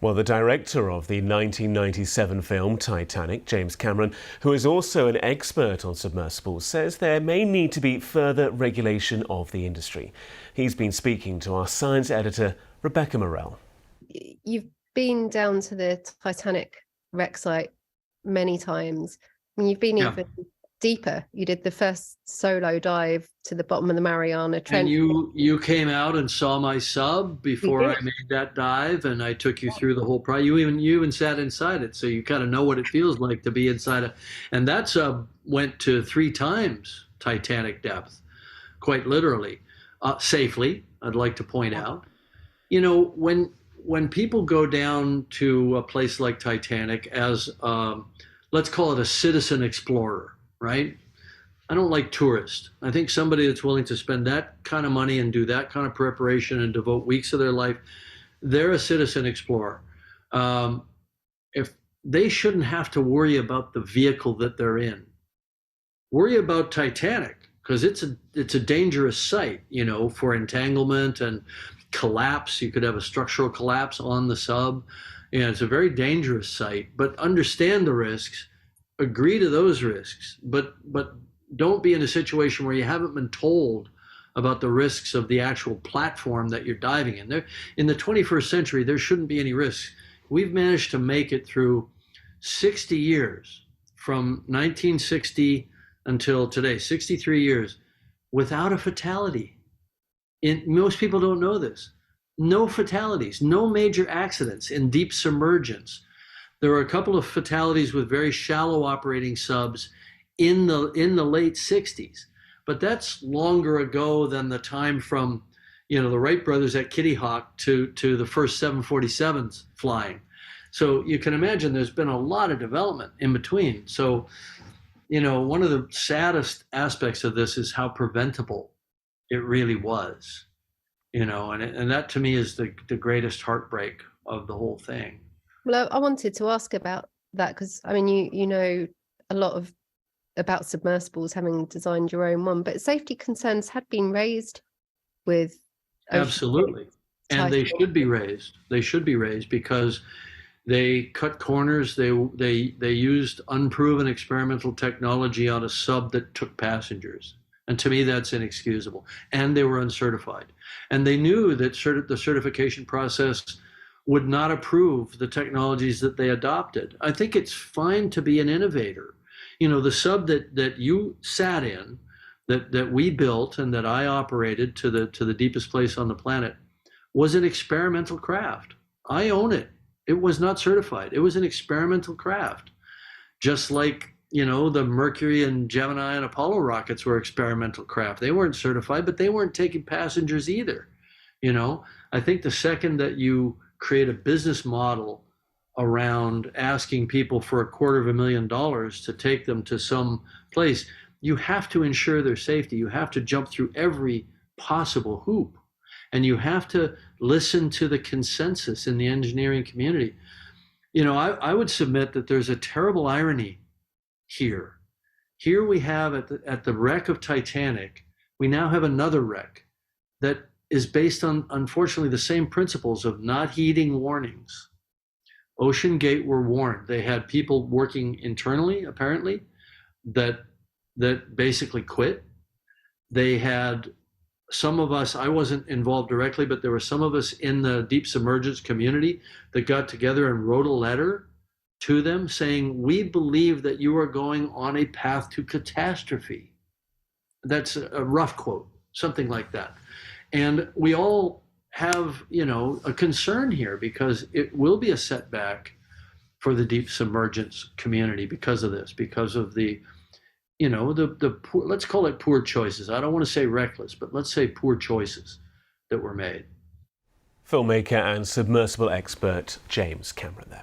Well, the director of the 1997 film Titanic, James Cameron, who is also an expert on submersibles, says there may need to be further regulation of the industry. He's been speaking to our science editor, Rebecca Morell. You've been down to the Titanic wreck site many times. I mean, you've been even deeper. You did the first solo dive to the bottom of the Mariana Trench. And you came out and saw my sub before I made that dive, and I took you through the whole process. You even sat inside it, so you kind of know what it feels like to be inside it. And that sub went to 3 times Titanic depth, quite literally, safely. I'd like to point out, you know, when people go down to a place like Titanic as let's call it a citizen explorer, right? I don't like tourists. I think somebody that's willing to spend that kind of money and do that kind of preparation and devote weeks of their life, they're a citizen explorer. If they shouldn't have to worry about the vehicle that they're in, worry about Titanic, because it's a dangerous site, you know, for entanglement and collapse. You could have a structural collapse on the sub. Yeah, it's a very dangerous site, but understand the risks, agree to those risks, but don't be in a situation where you haven't been told about the risks of the actual platform that you're diving in. There, in the 21st century, there shouldn't be any risks. We've managed to make it through 60 years, from 1960 until today, 63 years, without a fatality. Most people don't know this. No fatalities, no major accidents in deep submergence. There were a couple of fatalities with very shallow operating subs in the late 60s, but that's longer ago than the time from, you know, the Wright brothers at Kitty Hawk to the first 747s flying. So you can imagine there's been a lot of development in between. So, you know, one of the saddest aspects of this is how preventable it really was, you know, and that to me is the greatest heartbreak of the whole thing. Well, I wanted to ask about that because, I mean, you know a lot about submersibles, having designed your own one, but safety concerns had been raised with Absolutely. And they should be raised. They should be raised because they cut corners. They used unproven experimental technology on a sub that took passengers. And to me, that's inexcusable. And they were uncertified. And they knew that the certification process would not approve the technologies that they adopted. I think it's fine to be an innovator. You know, the sub that you sat in, that we built and that I operated to the deepest place on the planet, was an experimental craft. I own it. It was not certified. It was an experimental craft. Just like, you know, the Mercury and Gemini and Apollo rockets were experimental craft. They weren't certified, but they weren't taking passengers either. You know, I think the second that you create a business model around asking people for $250,000 to take them to some place, you have to ensure their safety. You have to jump through every possible hoop. And you have to listen to the consensus in the engineering community. You know, I would submit that there's a terrible irony here. Here we have at the wreck of Titanic, we now have another wreck that is based on, unfortunately, the same principles of not heeding warnings. OceanGate were warned. They had people working internally, apparently, that basically quit. They had some of us, I wasn't involved directly, but there were some of us in the deep submergence community that got together and wrote a letter to them saying, we believe that you are going on a path to catastrophe. That's a rough quote, something like that. And we all have, you know, a concern here because it will be a setback for the deep submergence community because of this, because of the, you know, the poor, let's call it poor choices. I don't want to say reckless, but let's say poor choices that were made. Filmmaker and submersible expert James Cameron there.